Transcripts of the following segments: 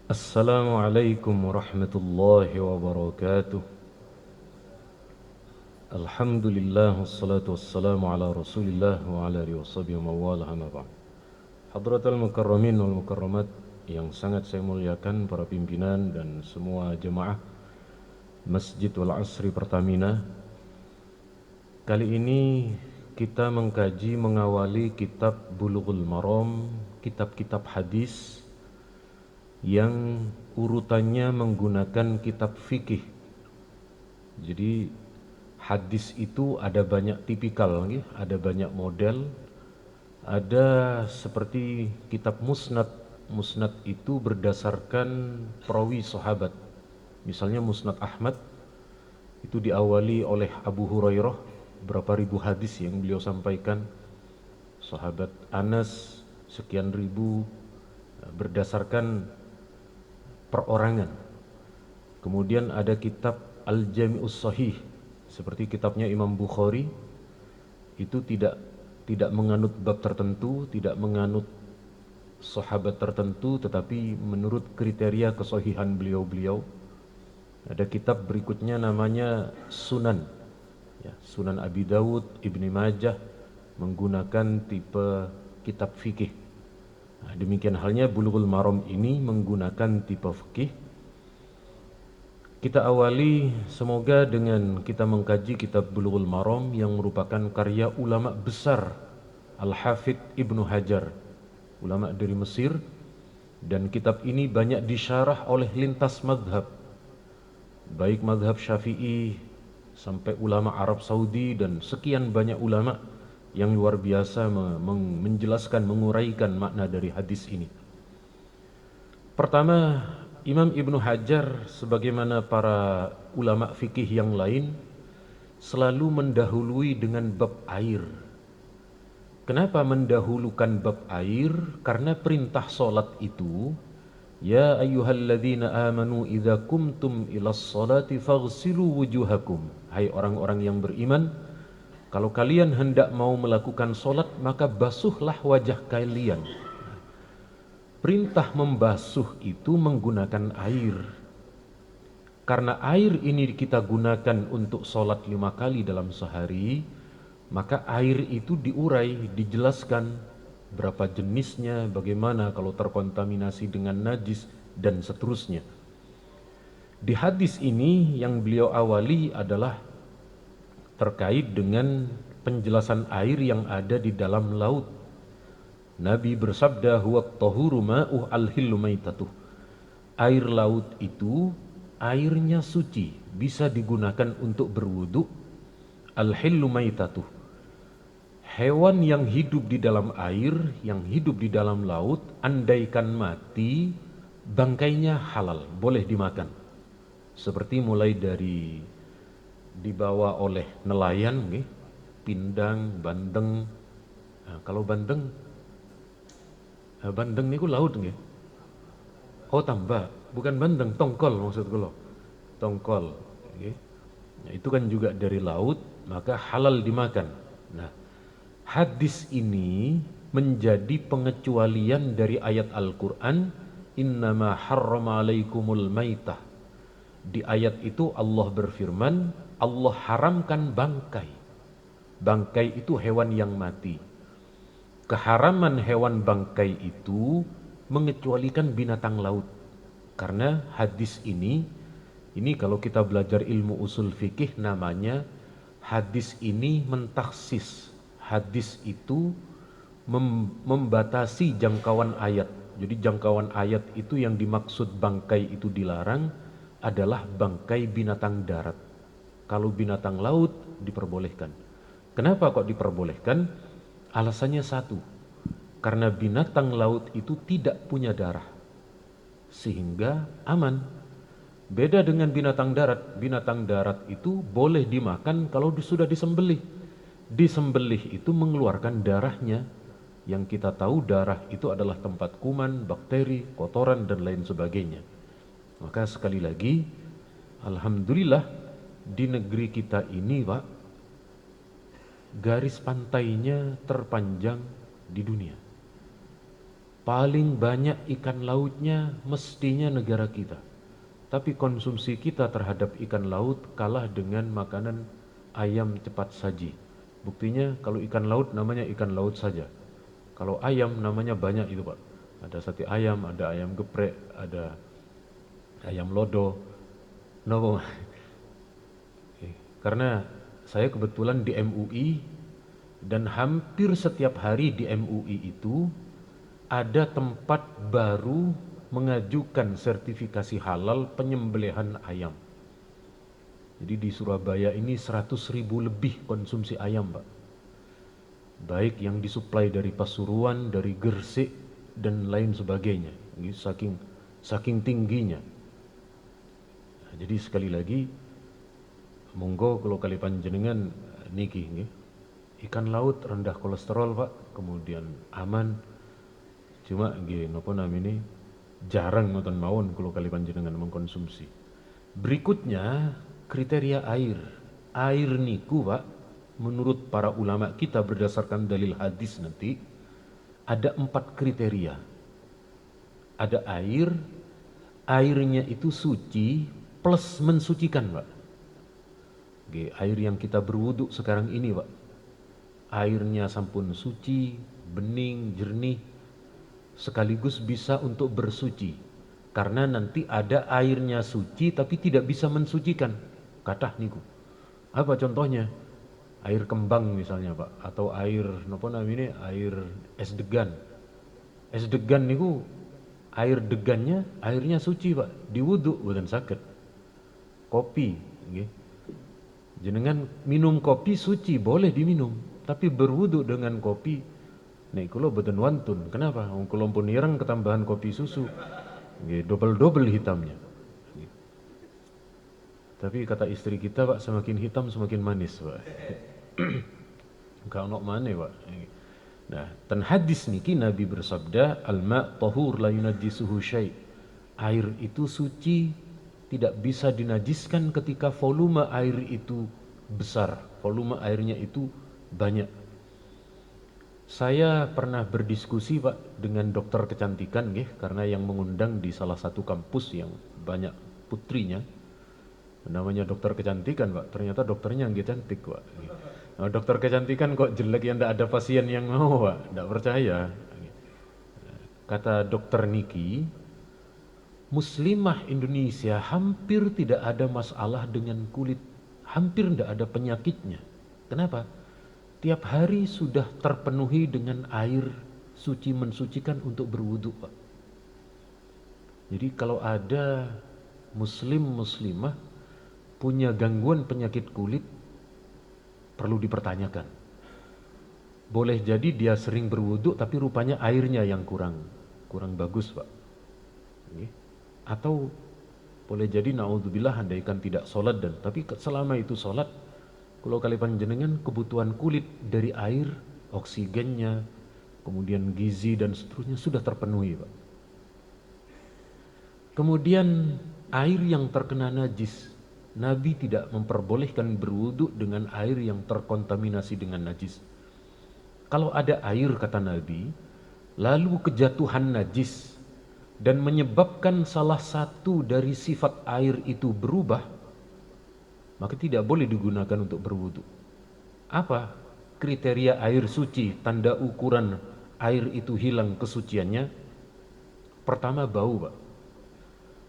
Assalamualaikum warahmatullahi wabarakatuh. Alhamdulillah wassalatu wassalamu ala Rasulillah wa ala alihi washabihi wa mawalah amma ba'd. Hadratul mukarramin wal mukarramat yang sangat saya muliakan, para pimpinan dan semua jemaah Masjid Wal Asri Pertamina. Kali ini kita mengawali kitab Bulughul Maram, kitab-kitab hadis yang urutannya menggunakan kitab fikih. Jadi hadis itu ada banyak tipikal, ada banyak model. Ada seperti kitab musnad. Musnad itu berdasarkan perawi sahabat. Misalnya Musnad Ahmad itu diawali oleh Abu Hurairah, berapa ribu hadis yang beliau sampaikan. Sahabat Anas sekian ribu, berdasarkan perorangan. Kemudian ada kitab Al-Jami'us Sahih, seperti kitabnya Imam Bukhari, itu tidak menganut bab tertentu, tidak menganut sahabat tertentu, tetapi menurut kriteria kesahihan beliau-beliau. Ada kitab berikutnya namanya Sunan, ya, Sunan Abi Dawud, Ibni Majah, menggunakan tipe kitab fikih. Nah, demikian halnya Bulughul Maram ini menggunakan tipe fikih. Kita awali semoga dengan kita mengkaji kitab Bulughul Maram yang merupakan karya ulama besar Al-Hafidh Ibnu Hajar, ulama dari Mesir, dan kitab ini banyak disyarah oleh lintas madhab, baik madhab Syafi'i sampai ulama Arab Saudi dan sekian banyak ulama yang luar biasa menjelaskan, menguraikan makna dari hadis ini. Pertama, Imam Ibnu Hajar sebagaimana para ulama fikih yang lain selalu mendahului dengan bab air. Kenapa mendahulukan bab air? Karena perintah solat itu, ya ayyuhalladzina amanu idza kumtum ilas solati faghsilu wujuhakum. Hai orang-orang yang beriman, kalau kalian hendak mau melakukan solat, maka basuhlah wajah kalian. Perintah membasuh itu menggunakan air. Karena air ini kita gunakan untuk sholat 5 kali dalam sehari, maka air itu diurai, dijelaskan berapa jenisnya, bagaimana kalau terkontaminasi dengan najis, dan seterusnya. Di hadis ini yang beliau awali adalah terkait dengan penjelasan air yang ada di dalam laut. Nabi bersabda, huwa tahuru ma'uh al-hillu maitatuh. Air laut itu airnya suci, bisa digunakan untuk berwudu. Al-hillu maitatuh. Hewan yang hidup di dalam air, yang hidup di dalam laut, andaikan mati, bangkainya halal, boleh dimakan. Seperti mulai dari dibawa oleh nelayan, pindang, bandeng. Nah, kalau bandeng niku laut nggih. Oh, tambak, bukan bandeng, tongkol maksud kula. Tongkol, nggih. Nah, itu kan juga dari laut, maka halal dimakan. Nah, hadis ini menjadi pengecualian dari ayat Al-Qur'an, innama harrama alaikumul maitah. Di ayat itu Allah berfirman, Allah haramkan bangkai. Bangkai itu hewan yang mati. Keharaman hewan bangkai itu mengecualikan binatang laut. Karena hadis ini kalau kita belajar ilmu usul fikih namanya hadis ini mentaksis. Hadis itu membatasi jangkauan ayat. Jadi jangkauan ayat itu yang dimaksud bangkai itu dilarang adalah bangkai binatang darat. Kalau binatang laut diperbolehkan. Kenapa kok diperbolehkan? Alasannya satu, karena binatang laut itu tidak punya darah, sehingga aman. Beda dengan binatang darat. Binatang darat itu boleh dimakan kalau sudah disembelih. Disembelih itu mengeluarkan darahnya. Yang kita tahu darah itu adalah tempat kuman, bakteri, kotoran, dan lain sebagainya. Maka sekali lagi, alhamdulillah di negeri kita ini, Pak, garis pantainya terpanjang di dunia. paling banyak ikan lautnya mestinya negara kita. Tapi konsumsi kita terhadap ikan laut kalah dengan makanan ayam cepat saji. Buktinya kalau ikan laut namanya ikan laut saja. Kalau ayam namanya banyak itu Pak. Ada sate ayam, ada ayam geprek, ada ayam lodo. No, karena saya kebetulan di MUI dan hampir setiap hari di MUI itu ada tempat baru mengajukan sertifikasi halal penyembelihan ayam. Jadi di Surabaya ini 100.000 lebih konsumsi ayam Pak. Baik yang disuplai dari Pasuruan, dari Gresik dan lain sebagainya. Ini saking tingginya. Nah, jadi sekali lagi monggo kalau kali panjenengan niki nggih. Ikan laut rendah kolesterol Pak, kemudian aman. Cuma nggih napa namine jarang nonton mawon kalau kali panjenengan mengkonsumsi. Berikutnya kriteria air. Air niku Pak, menurut para ulama kita berdasarkan dalil hadis nanti ada 4 kriteria. Ada air, airnya itu suci plus mensucikan Pak. Oke, air yang kita berwudu sekarang ini Pak, airnya sampun suci, bening, jernih, sekaligus bisa untuk bersuci. Karena nanti ada airnya suci tapi tidak bisa mensucikan. Kathah niku. Apa contohnya? Air kembang misalnya Pak, atau air napa namanya? Air es degan. Es degan niku air degannya airnya suci Pak, diwudu boten saged. Kopi nggih. Jenengan minum kopi suci boleh diminum, tapi berwudu dengan kopi nek kula boten wantun. Kenapa? Wong kula pun ireng ketambahan kopi susu. Nggih, double-double hitamnya. Nggih. Tapi kata istri kita Pak, semakin hitam semakin manis Pak. Enggak ono maneh Pak. Nah, ten hadis niki Nabi bersabda, al-ma' tahur la yunajjisuhu syai'. Air itu suci, tidak bisa dinajiskan ketika volume air itu besar, volume airnya itu banyak. Saya pernah berdiskusi Pak dengan dokter kecantikan nggih, karena yang mengundang di salah satu kampus yang banyak putrinya. Namanya dokter kecantikan Pak, ternyata dokternya nggih cantik Pak. Nah, dokter kecantikan kok jelek yang ndak ada pasien yang mau Pak, ndak percaya. Kata dokter Niki, Muslimah Indonesia hampir tidak ada masalah dengan kulit, hampir tidak ada penyakitnya. Kenapa? Tiap hari sudah terpenuhi dengan air suci mensucikan untuk berwudu Pak. Jadi kalau ada muslimah punya gangguan penyakit kulit, perlu dipertanyakan. Boleh jadi dia sering berwudu tapi rupanya airnya yang kurang bagus Pak. Atau boleh jadi naudzubillah andaikan tidak sholat tapi selama itu sholat, kalau kali panjenengan kebutuhan kulit dari air, oksigennya, kemudian gizi dan seterusnya sudah terpenuhi Pak. Kemudian air yang terkena najis, Nabi tidak memperbolehkan berwudu dengan air yang terkontaminasi dengan najis. Kalau ada air kata Nabi, lalu kejatuhan najis dan menyebabkan salah satu dari sifat air itu berubah, maka tidak boleh digunakan untuk berwudu. Apa kriteria air suci, tanda ukuran air itu hilang kesuciannya? Pertama, bau Pak.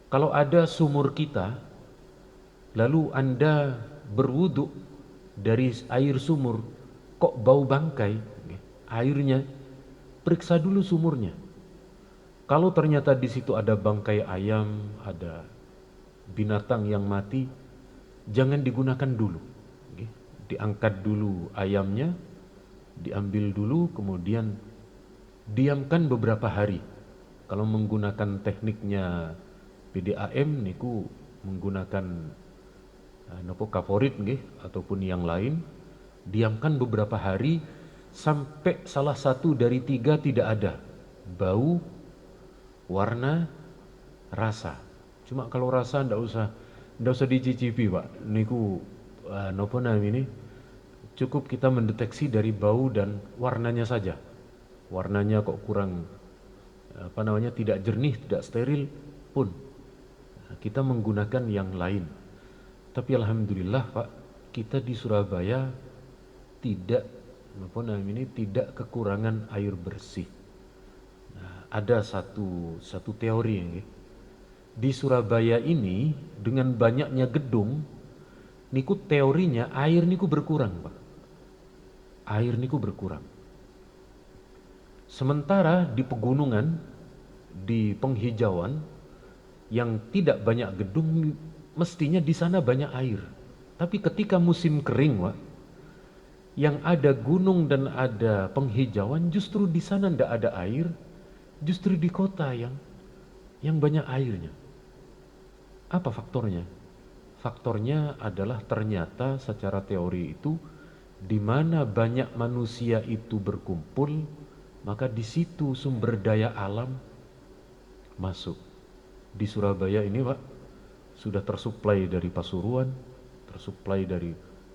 Kalau ada sumur kita, lalu Anda berwudu dari air sumur, kok bau bangkai airnya, periksa dulu sumurnya. Kalau ternyata di situ ada bangkai ayam, ada binatang yang mati, jangan digunakan dulu. Diangkat dulu ayamnya, diambil dulu, kemudian diamkan beberapa hari. Kalau menggunakan tekniknya PDAM niku menggunakan nopo kaporit nggih ataupun yang lain, diamkan beberapa hari sampai salah satu dari 3 tidak ada bau, warna, rasa. Cuma kalau rasa ndak usah dicicipi Pak. Niku nopo namanya, cukup kita mendeteksi dari bau dan warnanya saja. Warnanya kok kurang tidak jernih, tidak steril pun kita menggunakan yang lain. Tapi alhamdulillah Pak, kita di Surabaya tidak tidak kekurangan air bersih. Nah, ada satu teori ya. Di Surabaya ini dengan banyaknya gedung, niku teorinya air niku berkurang Pak. Air niku berkurang. Sementara di pegunungan, di penghijauan yang tidak banyak gedung, mestinya di sana banyak air. Tapi ketika musim kering, Pak, yang ada gunung dan ada penghijauan, justru di sana tidak ada air, justru di kota yang banyak airnya. Apa faktornya? Faktornya adalah ternyata secara teori itu, di mana banyak manusia itu berkumpul, maka di situ sumber daya alam masuk. Di Surabaya ini Pak, sudah tersuplai dari Pasuruan, tersuplai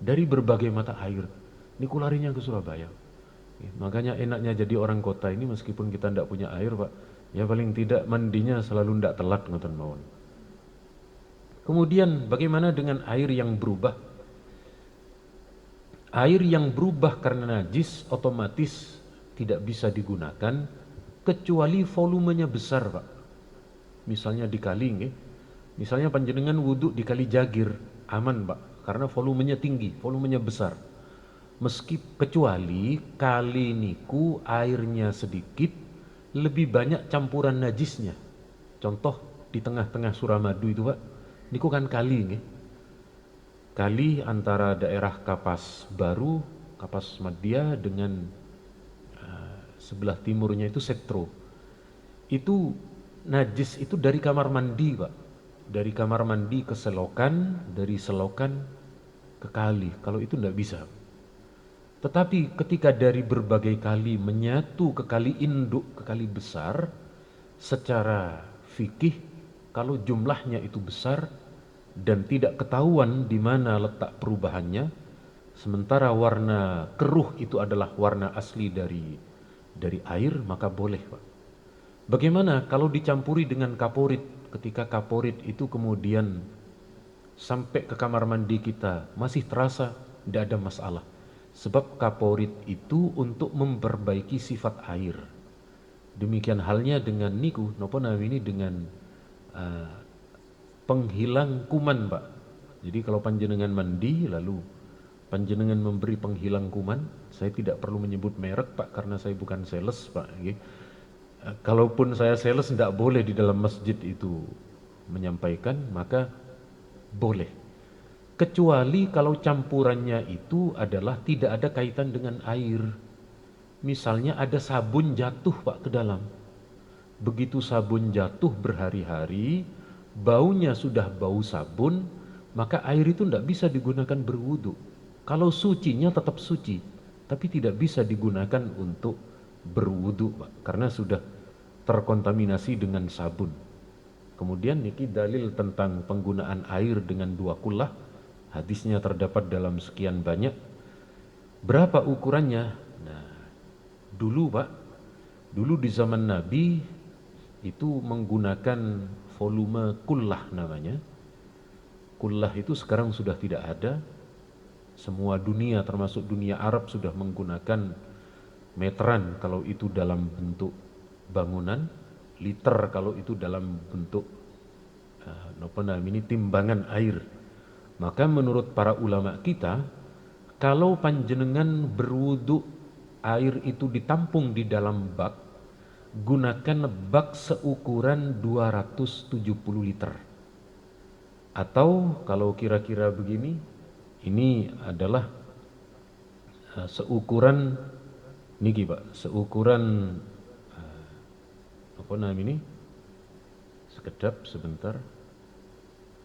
dari berbagai mata air. Ini kularinya ke Surabaya. Makanya enaknya jadi orang kota ini, meskipun kita tidak punya air Pak, ya paling tidak mandinya selalu tidak telat ngoten mawon. Kemudian bagaimana dengan air yang berubah? Air yang berubah karena najis otomatis tidak bisa digunakan kecuali volumenya besar Pak. Misalnya di kali nggih. Misalnya panjenengan wudhu di kali Jagir, aman Pak, karena volumenya tinggi, volumenya besar. Kecuali kali niku airnya sedikit, lebih banyak campuran najisnya. Contoh di tengah-tengah Suramadu itu Pak, niku kan kali nggih. Kali antara daerah Kapas Baru, Kapas Madia dengan sebelah timurnya itu Setro. Itu najis itu dari kamar mandi Pak. Dari kamar mandi ke selokan, dari selokan ke kali. Kalau itu tidak bisa. Tetapi ketika dari berbagai kali menyatu ke kali induk, ke kali besar, secara fikih kalau jumlahnya itu besar dan tidak ketahuan di mana letak perubahannya, sementara warna keruh itu adalah warna asli dari air, maka boleh Pak. Bagaimana kalau dicampuri dengan kaporit? Ketika kaporit itu kemudian sampai ke kamar mandi kita, masih terasa, tidak ada masalah. Sebab kaporit itu untuk memperbaiki sifat air. Demikian halnya dengan niku, napa namanya, dengan penghilang kuman Pak. Jadi kalau panjenengan mandi lalu panjenengan memberi penghilang kuman, saya tidak perlu menyebut merek Pak karena saya bukan sales Pak. Kalaupun saya sales tidak boleh di dalam masjid itu menyampaikan, maka boleh. Kecuali kalau campurannya itu adalah tidak ada kaitan dengan air. Misalnya ada sabun jatuh Pak ke dalam. Begitu sabun jatuh berhari-hari, baunya sudah bau sabun, maka air itu tidak bisa digunakan berwudu. Kalau sucinya tetap suci, tapi tidak bisa digunakan untuk berwudu Pak, karena sudah terkontaminasi dengan sabun. Kemudian niki dalil tentang penggunaan air dengan dua kullah, hadisnya terdapat dalam sekian banyak. Berapa ukurannya? Nah, dulu Pak, dulu di zaman Nabi itu menggunakan volume kullah namanya. Kullah itu sekarang sudah tidak ada. Semua dunia termasuk dunia Arab sudah menggunakan meteran kalau itu dalam bentuk bangunan, liter kalau itu dalam bentuk timbangan air. Maka menurut para ulama kita, kalau panjenengan berwudu air itu ditampung di dalam bak, gunakan bak seukuran 270 liter. Atau kalau kira-kira begini, ini adalah seukuran niki Pak, seukuran sekedap sebentar,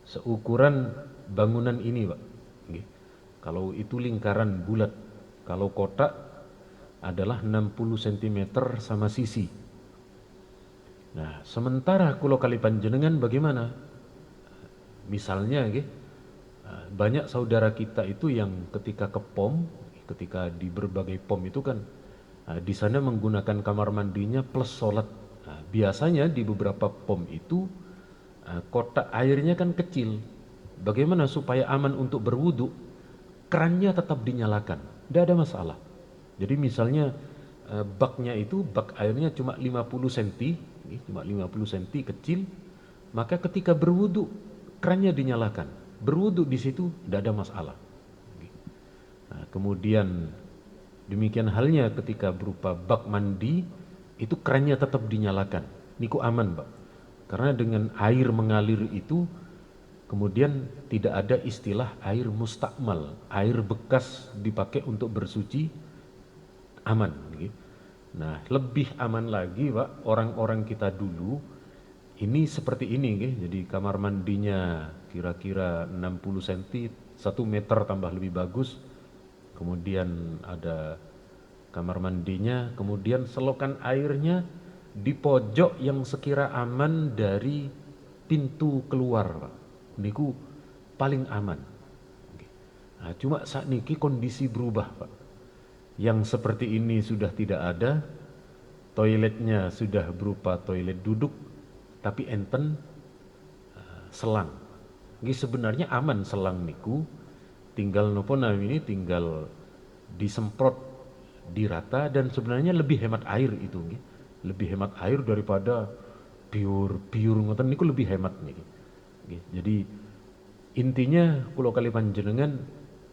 seukuran bangunan ini Pak. Kalau itu lingkaran bulat, kalau kotak adalah 60 cm sama sisi. Nah, sementara kalau kali panjenengan bagaimana? Misalnya banyak saudara kita itu yang ketika ke POM, ketika di berbagai POM itu kan di sana menggunakan kamar mandinya plus sholat. Nah, biasanya di beberapa pom itu kotak airnya kan kecil. Bagaimana supaya aman untuk berwudu? Kerannya tetap dinyalakan, tidak ada masalah. Jadi misalnya baknya itu bak airnya cuma 50 cm, cuma 50 cm kecil, maka ketika berwudu kerannya dinyalakan. Berwudu di situ tidak ada masalah. Nah, kemudian demikian halnya ketika berupa bak mandi, itu kerannya tetap dinyalakan. Niku aman, Pak. Karena dengan air mengalir itu, kemudian tidak ada istilah air mustakmal, air bekas dipakai untuk bersuci, aman. Nah, lebih aman lagi, Pak, orang-orang kita dulu ini seperti ini, jadi kamar mandinya kira-kira 60 cm, 1 meter tambah lebih bagus. Kemudian ada kamar mandinya, kemudian selokan airnya di pojok yang sekira aman dari pintu keluar, Pak. Niku paling aman. Nah, cuma saat niki kondisi berubah, Pak. Yang seperti ini sudah tidak ada, toiletnya sudah berupa toilet duduk, tapi enten selang. Ini sebenarnya aman selang niku, tinggal nopo ini tinggal disemprot dirata dan sebenarnya lebih hemat air itu nggih. Lebih hemat air daripada biur ngoten niku lebih hemat niki. Jadi intinya kula kali panjenengan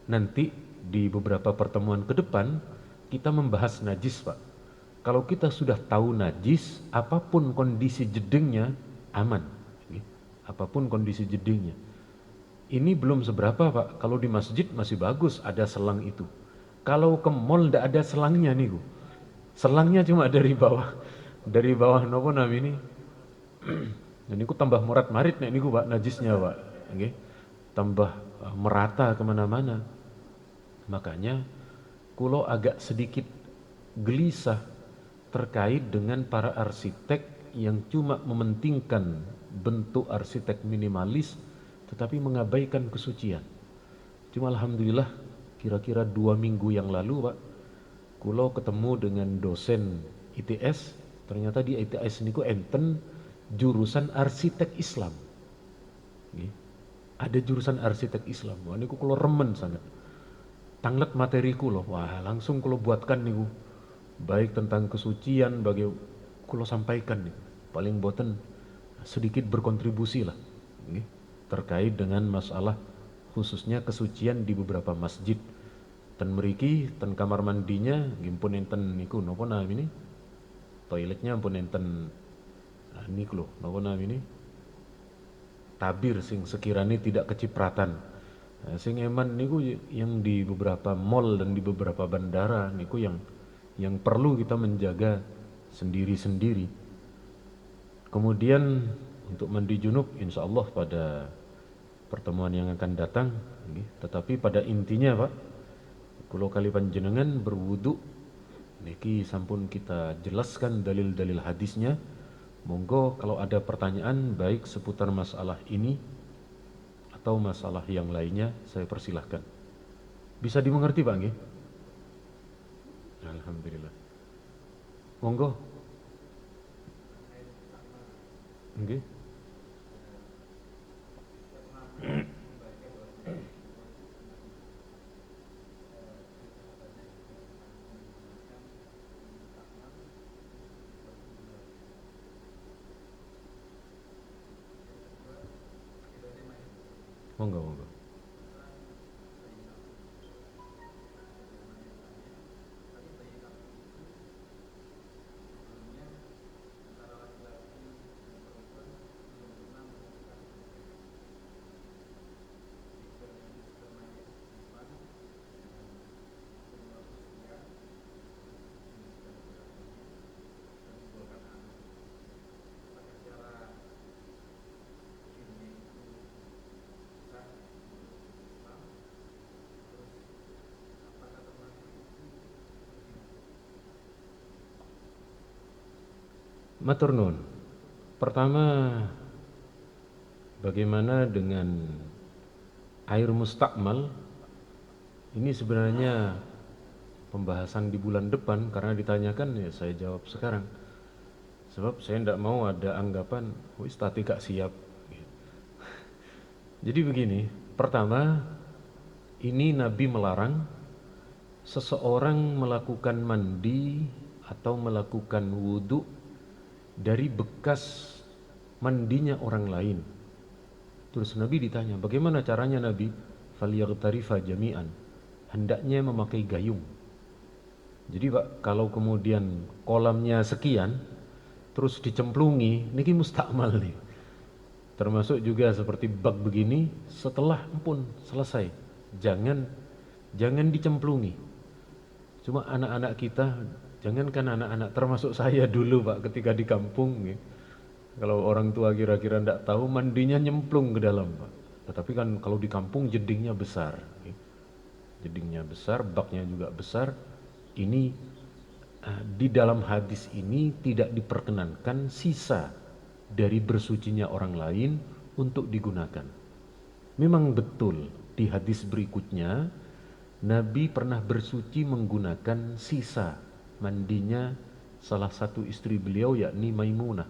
nanti di beberapa pertemuan ke depan kita membahas najis, Pak. Kalau kita sudah tahu najis, apapun kondisi jedingnya aman. Apapun kondisi jedingnya. Ini belum seberapa, Pak. Kalau di masjid masih bagus ada selang itu. Kalau ke mall tidak ada selangnya nih, Bu. Selangnya cuma dari bawah nopo nam ini. Dan niku tambah murat marit nek niku, Pak, najisnya, Pak. Nggih. Tambah merata kemana-mana. Makanya kulo agak sedikit gelisah terkait dengan para arsitek yang cuma mementingkan bentuk arsitek minimalis tetapi mengabaikan kesucian. Cuma alhamdulillah kira-kira 2 minggu yang lalu, Pak, kulo ketemu dengan dosen ITS. Ternyata di ITS niku enten jurusan arsitek Islam. Ada jurusan arsitek Islam. Wah niku kulo remen sangat. Tanglet materi kulo, wah langsung kulo buatkan niku. Baik tentang kesucian bagi kulo sampaikan nih. Paling boten sedikit berkontribusi lah terkait dengan masalah khususnya kesucian di beberapa masjid. Ten meriki, ten kamar mandinya, gimpun enten niku nopo nam ini, toiletnya pun enten niku loh, nopo nam ini, tabir sing sekiranya tidak kecipratan. Sing eman niku yang di beberapa mall dan di beberapa bandara niku yang perlu kita menjaga sendiri-sendiri. Kemudian untuk mandi junub insya Allah pada pertemuan yang akan datang. Tetapi pada intinya, Pak, kulo kali panjenengan berwudu niki sampun kita jelaskan dalil-dalil hadisnya. Monggo kalau ada pertanyaan baik seputar masalah ini atau masalah yang lainnya saya persilahkan. Bisa dimengerti, Pak nggih? Alhamdulillah. Monggo. Nggih. Monggo, monggo. Matur nuwun. Pertama, bagaimana dengan air mustakmal? Ini sebenarnya pembahasan di bulan depan karena ditanyakan ya saya jawab sekarang. Sebab saya tidak mau ada anggapan, wis tadi gak siap. Jadi begini, pertama, ini Nabi melarang seseorang melakukan mandi atau melakukan wudhu dari bekas mandinya orang lain. Terus Nabi ditanya, bagaimana caranya Nabi? Falyaghtarifah jami'an. Hendaknya memakai gayung. Jadi Pak, kalau kemudian kolamnya sekian, terus dicemplungi, niki mustakmal nih. Termasuk juga seperti bak begini, setelah pun selesai, jangan dicemplungi. Cuma anak-anak kita, jangankan anak-anak, termasuk saya dulu Pak ketika di kampung, ya. Kalau orang tua kira-kira tidak tahu, mandinya nyemplung ke dalam Pak. Tetapi kan kalau di kampung jedingnya besar, ya. Jedingnya besar, baknya juga besar. Ini di dalam hadis ini tidak diperkenankan sisa dari bersucinya orang lain untuk digunakan. Memang betul di hadis berikutnya Nabi pernah bersuci menggunakan sisa mandinya salah satu istri beliau yakni Maimunah.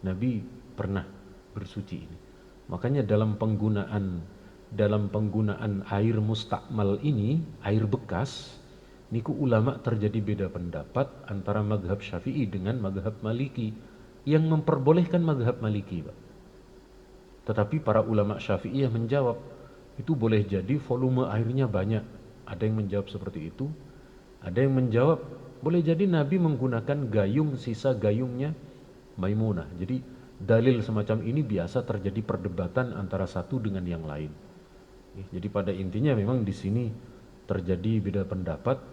Nabi pernah bersuci ini. Makanya dalam penggunaan air mustakmal ini, air bekas, niku ulama terjadi beda pendapat antara mazhab Syafi'i dengan mazhab Maliki yang memperbolehkan mazhab Maliki, Pak. Tetapi para ulama Syafi'iyah menjawab, itu boleh jadi volume airnya banyak. Ada yang menjawab seperti itu. Ada yang menjawab, boleh jadi Nabi menggunakan gayung, sisa gayungnya Maimunah. Jadi dalil semacam ini biasa terjadi perdebatan antara satu dengan yang lain. Jadi pada intinya memang di sini terjadi beda pendapat.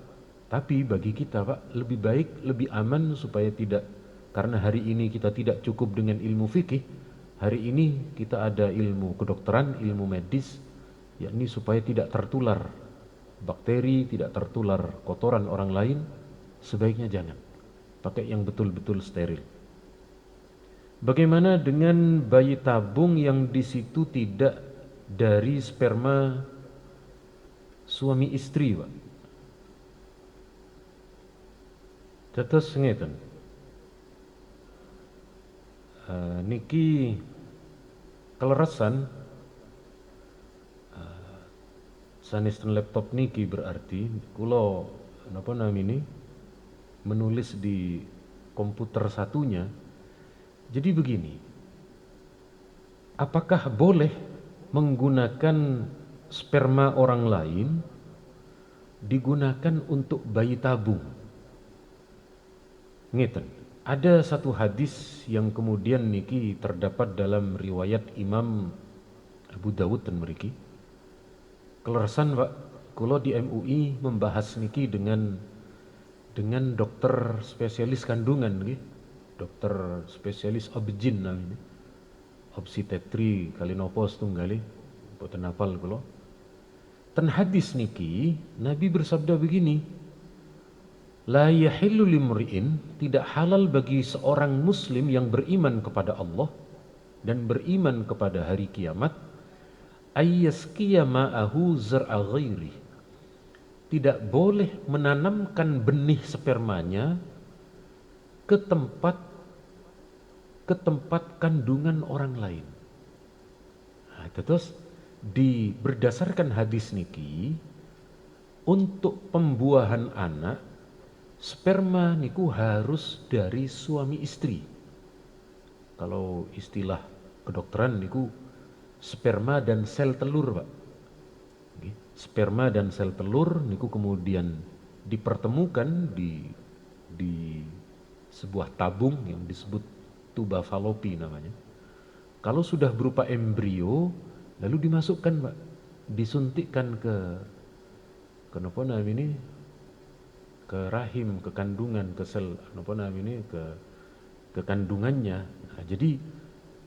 Tapi bagi kita Pak, lebih baik, lebih aman supaya tidak, karena hari ini kita tidak cukup dengan ilmu fikih, hari ini kita ada ilmu kedokteran, ilmu medis, yakni supaya tidak tertular bakteri, tidak tertular kotoran orang lain, sebaiknya jangan. Pakai yang betul-betul steril. Bagaimana dengan bayi tabung yang di situ tidak dari sperma suami istri, Pak? Tetes ngeten. Niki keleresan sanisten laptop niki berarti kula napa namanya menulis di komputer satunya. Jadi begini, apakah boleh menggunakan sperma orang lain digunakan untuk bayi tabung? Ngeten. Ada satu hadis yang kemudian niki terdapat dalam riwayat Imam Abu Dawud dan mriki. Keleresan Pak, kula di MUI membahas niki dengan dokter spesialis kandungan nggih. Dokter spesialis obgyn namanya. Obstetri kali nopo setunggali, mboten hafal kula. Ten hadis niki Nabi bersabda begini, la yahillu limri'in, tidak halal bagi seorang muslim yang beriman kepada Allah dan beriman kepada hari kiamat, ayyaskiya ma'ahu zar'a ghairi, tidak boleh menanamkan benih spermanya ke tempat kandungan orang lain. Nah, terus berdasarkan hadis niki, untuk pembuahan anak sperma niku harus dari suami istri. Kalau istilah kedokteran niku sperma dan sel telur, Pak. Sperma dan sel telur niku kemudian dipertemukan di sebuah tabung yang disebut tuba falopi namanya. Kalau sudah berupa embrio, lalu dimasukkan, Pak, disuntikkan ke napa namanya, ke rahim, ke kandungan, ke sel napa namanya, ke kandungannya. Nah, jadi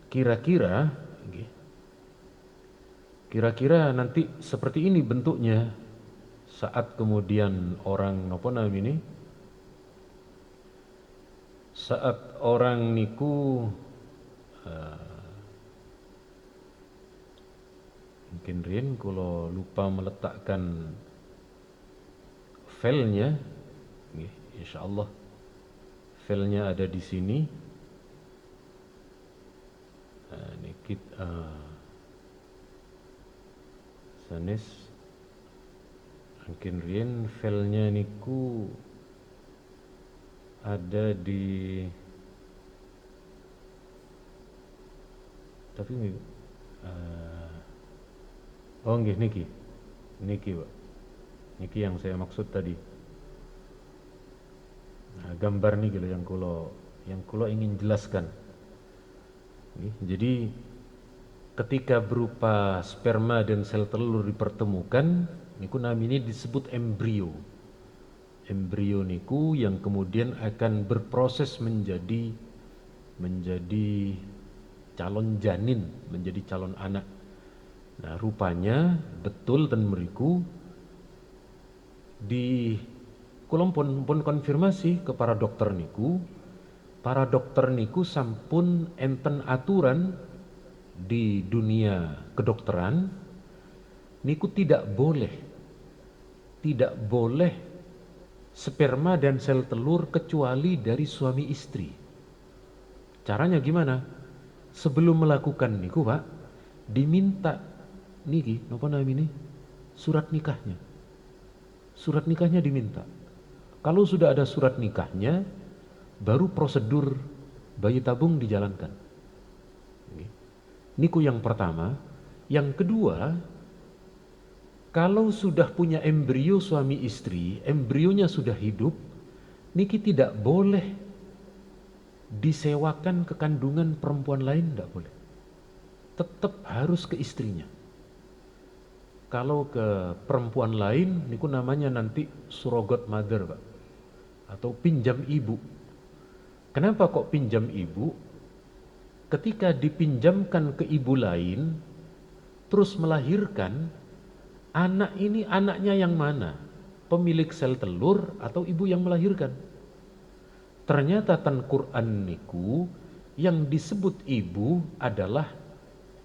kira-kira nanti seperti ini bentuknya saat kemudian orang napa namanya, saat orang niku mungkin Rin kalau lupa meletakkan filenya, insyaallah filenya ada di sini. kita sanes angkin rien filenya niku ada di tapi oh nggih niki Pak, niki yang saya maksud tadi. Nah, gambar nih gitu yang kulo ingin jelaskan. Jadi ketika berupa sperma dan sel telur dipertemukan, niku namanya disebut embrio. Embrio niku yang kemudian akan berproses menjadi calon janin, menjadi calon anak. Nah, rupanya betul ten meriku di kula pun konfirmasi ke para dokter niku. Para dokter niku sampun enten aturan di dunia kedokteran niku tidak boleh sperma dan sel telur kecuali dari suami istri. Caranya gimana? Sebelum melakukan niku Pak, diminta niki napa namanya surat nikahnya. Surat nikahnya diminta. Kalau sudah ada surat nikahnya, baru prosedur bayi tabung dijalankan. Niku yang pertama. Yang kedua, kalau sudah punya embrio suami istri, embrionya sudah hidup, niki tidak boleh disewakan ke kandungan perempuan lain, tidak boleh. Tetap harus ke istrinya. Kalau ke perempuan lain, niku namanya nanti surrogate mother, Pak, atau pinjam ibu. Kenapa kok pinjam ibu? Ketika dipinjamkan ke ibu lain, terus melahirkan, anak ini anaknya yang mana? Pemilik sel telur atau ibu yang melahirkan? Ternyata tan Quran niku yang disebut ibu adalah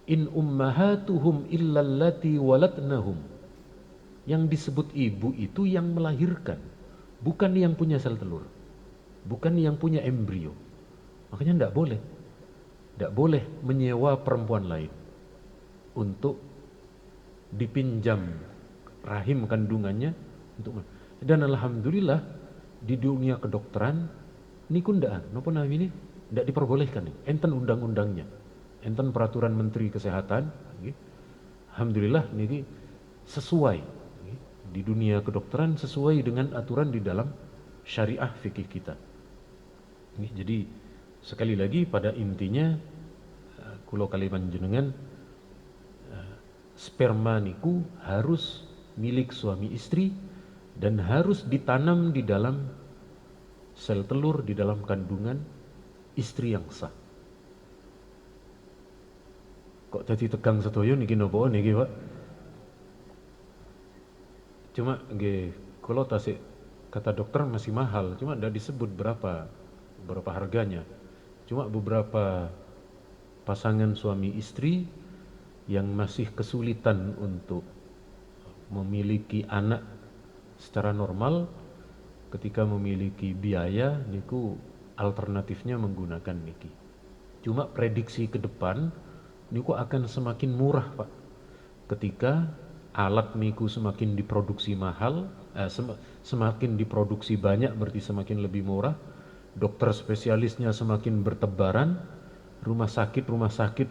in ummahatuhum illallati waladnahum. Yang disebut ibu itu yang melahirkan, bukan yang punya sel telur, bukan yang punya embrio. Makanya tidak boleh menyewa perempuan lain untuk dipinjam rahim kandungannya untuk. Dan alhamdulillah di dunia kedokteran niku ndak napa namanya ndak diperbolehkan. Enten undang-undangnya, enten peraturan Menteri Kesehatan. Alhamdulillah niki sesuai di dunia kedokteran, sesuai dengan aturan di dalam syariah fikih kita. Jadi sekali lagi pada intinya kulo kali panjenengan, sperma niku harus milik suami istri dan harus ditanam di dalam sel telur, di dalam kandungan istri yang sah. Kok jadi tegang sedoyo niki napa niki, Pak? Cuma nggih kula tasik kata dokter masih mahal, cuma ndak disebut berapa harganya. Cuma beberapa pasangan suami istri yang masih kesulitan untuk memiliki anak secara normal, ketika memiliki biaya niku alternatifnya menggunakan niki. Cuma prediksi ke depan niku akan semakin murah, Pak. Ketika alat niku semakin diproduksi mahal, semakin diproduksi banyak berarti semakin lebih murah. Dokter spesialisnya semakin bertebaran, rumah sakit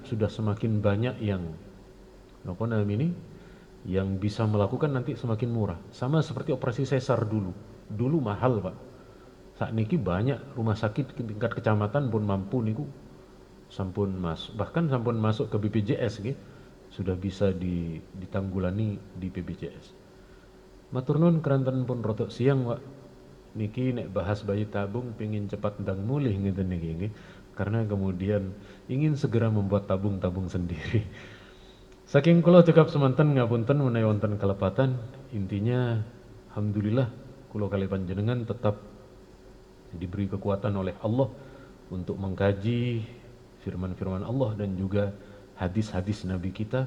sudah semakin banyak yang apa namanya yang bisa melakukan, nanti semakin murah. Sama seperti operasi sesar dulu mahal, Pak. Saat niki banyak rumah sakit tingkat kecamatan pun mampu niku sampun bahkan sampun masuk ke BPJS gitu. Sudah bisa ditanggulani di BPJS. Matur nuwun keranten pun rotok siang, Pak. Niki nek bahas bayi tabung pengin cepat ndang mulih ngeten niki nggih. Karena kemudian ingin segera membuat tabung-tabung sendiri. Saking kula cekap semanten ngapunten menawi wonten kelepatan. Intinya alhamdulillah kula kali panjenengan tetap diberi kekuatan oleh Allah untuk mengkaji firman-firman Allah dan juga hadis-hadis Nabi kita,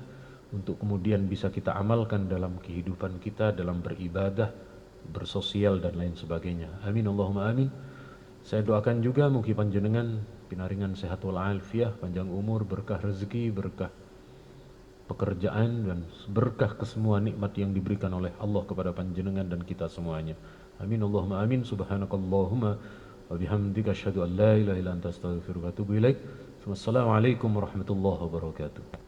untuk kemudian bisa kita amalkan dalam kehidupan kita, dalam beribadah, bersosial dan lain sebagainya. Amin Allahumma amin. Saya doakan juga mugi panjenengan pinaringan sehat wal afiah, panjang umur, berkah rezeki, berkah pekerjaan, dan berkah kesemua nikmat yang diberikan oleh Allah kepada panjenengan dan kita semuanya. Amin Allahumma amin. Subhanakallahumma wa bihamdika asyhadu an la ilaha illa anta astaghfiruka wa atubu ilaik. Wassalamualaikum warahmatullahi wabarakatuh.